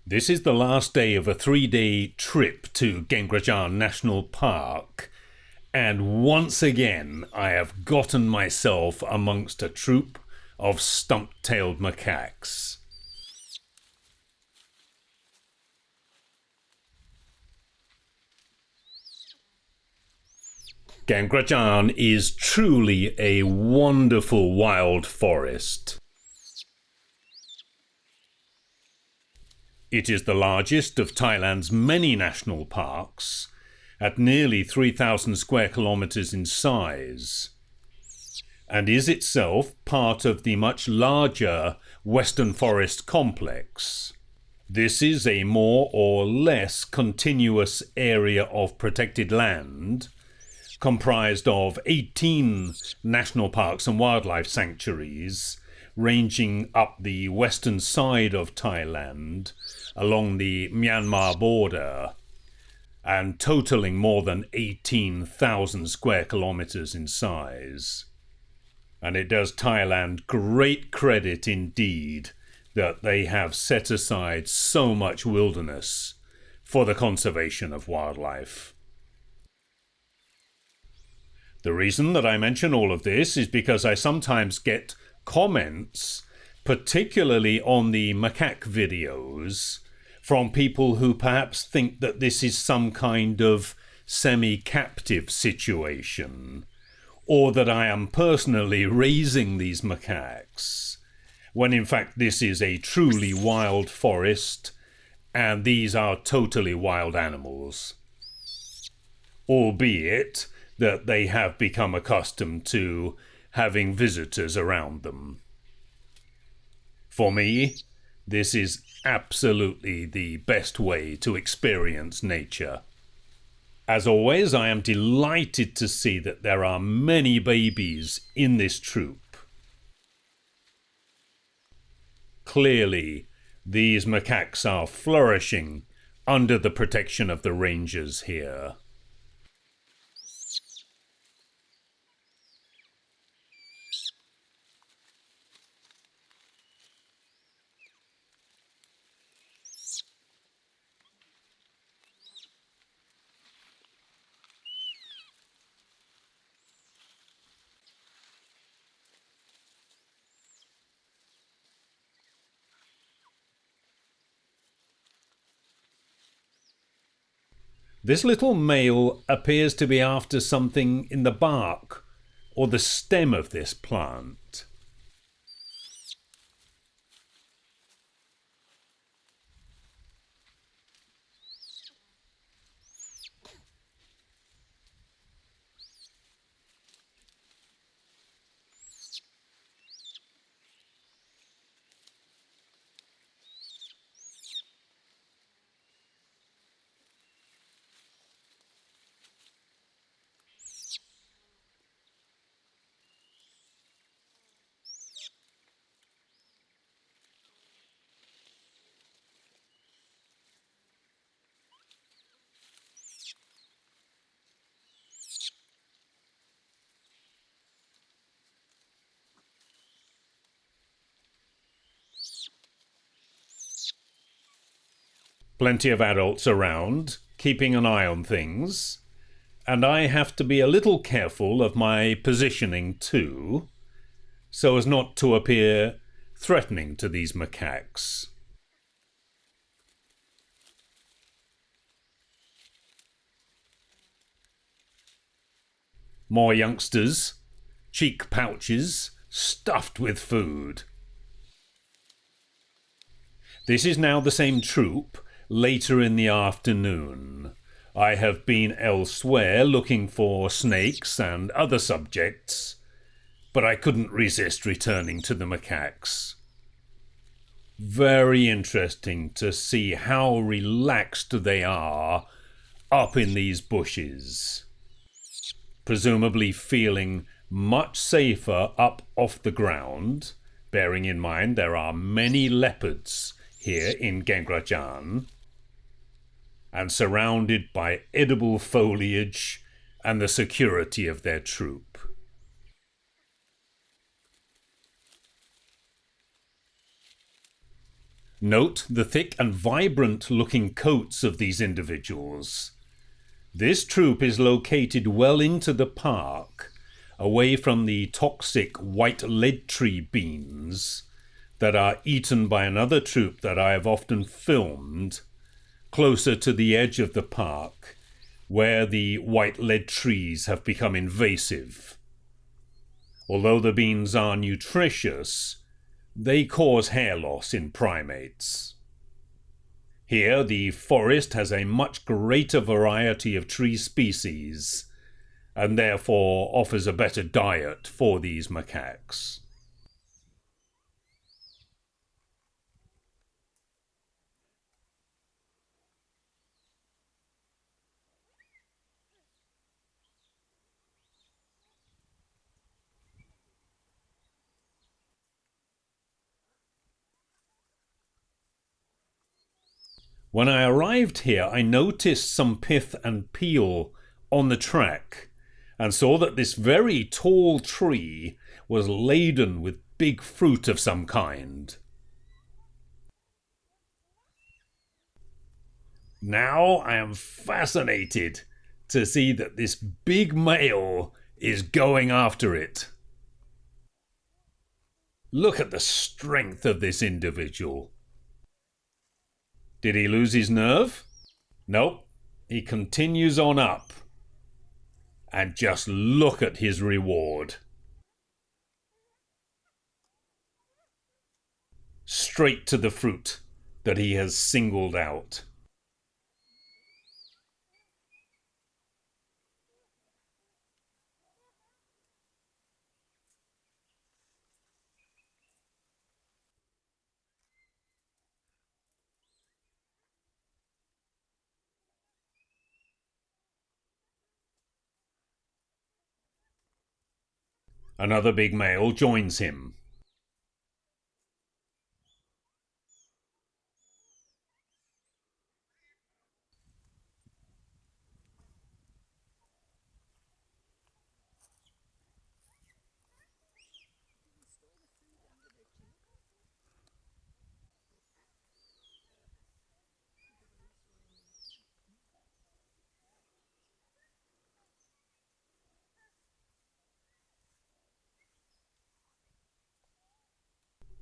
This is the last day of a 3-day trip to Kaeng Krachan National Park, and once again I have gotten myself amongst a troop of stump-tailed macaques. Kaeng Krachan is truly a wonderful wild forest. It is the largest of Thailand's many national parks, at nearly 3,000 square kilometers in size, and is itself part of the much larger Western Forest complex. This is a more or less continuous area of protected land, comprised of 18 national parks and wildlife sanctuaries, ranging up the western side of Thailand, along the Myanmar border, and totaling more than 18,000 square kilometers in size. And it does Thailand great credit indeed that they have set aside so much wilderness for the conservation of wildlife. The reason that I mention all of this is because I sometimes get comments, particularly on the macaque videos, from people who perhaps think that this is some kind of semi-captive situation, or that I am personally raising these macaques, when in fact this is a truly wild forest and these are totally wild animals, albeit that they have become accustomed to having visitors around them. For me, this is absolutely the best way to experience nature. As always, I am delighted to see that there are many babies in this troop. Clearly, these macaques are flourishing under the protection of the rangers here. This little male appears to be after something in the bark or the stem of this plant. Plenty of adults around, keeping an eye on things, and I have to be a little careful of my positioning too, so as not to appear threatening to these macaques. More youngsters, cheek pouches stuffed with food. This is now the same troop, later in the afternoon. I have been elsewhere looking for snakes and other subjects, but I couldn't resist returning to the macaques. Very interesting to see how relaxed they are up in these bushes, presumably feeling much safer up off the ground, bearing in mind there are many leopards here in Kaeng Krachan, and surrounded by edible foliage and the security of their troop. Note the thick and vibrant-looking coats of these individuals. This troop is located well into the park, away from the toxic white lead tree beans that are eaten by another troop that I have often filmed, closer to the edge of the park, where the white lead trees have become invasive. Although the beans are nutritious, they cause hair loss in primates. Here, the forest has a much greater variety of tree species, and therefore offers a better diet for these macaques. When I arrived here, I noticed some pith and peel on the track and saw that this very tall tree was laden with big fruit of some kind. Now I am fascinated to see that this big male is going after it. Look at the strength of this individual. Did he lose his nerve? Nope. He continues on up. And just look at his reward. Straight to the fruit that he has singled out. Another big male joins him.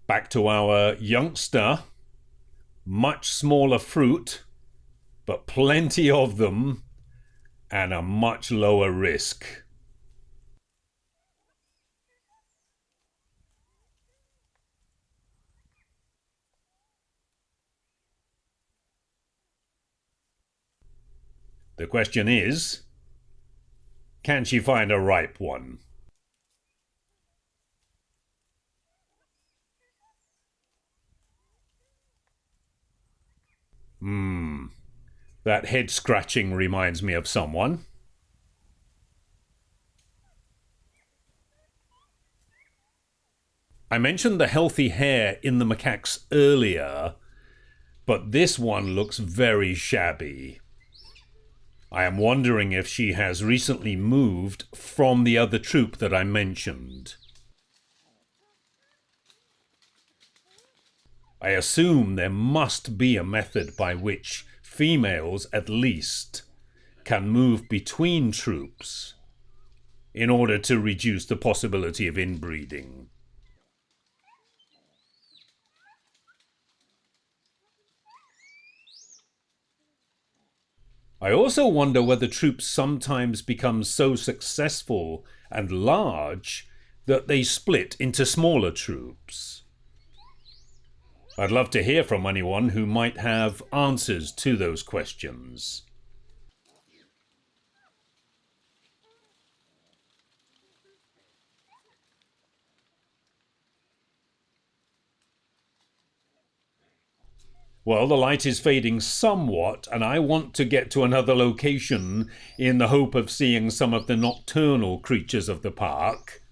Back to our youngster. Much smaller fruit, but plenty of them, and a much lower risk. The question is, can she find a ripe one? That head scratching reminds me of someone. I mentioned the healthy hair in the macaques earlier, but this one looks very shabby. I am wondering if she has recently moved from the other troop that I mentioned. I assume there must be a method by which females, at least, can move between troops in order to reduce the possibility of inbreeding. I also wonder whether troops sometimes become so successful and large that they split into smaller troops. I'd love to hear from anyone who might have answers to those questions. Well, the light is fading somewhat, and I want to get to another location in the hope of seeing some of the nocturnal creatures of the park.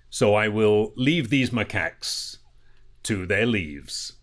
So I will leave these macaques to their leaves.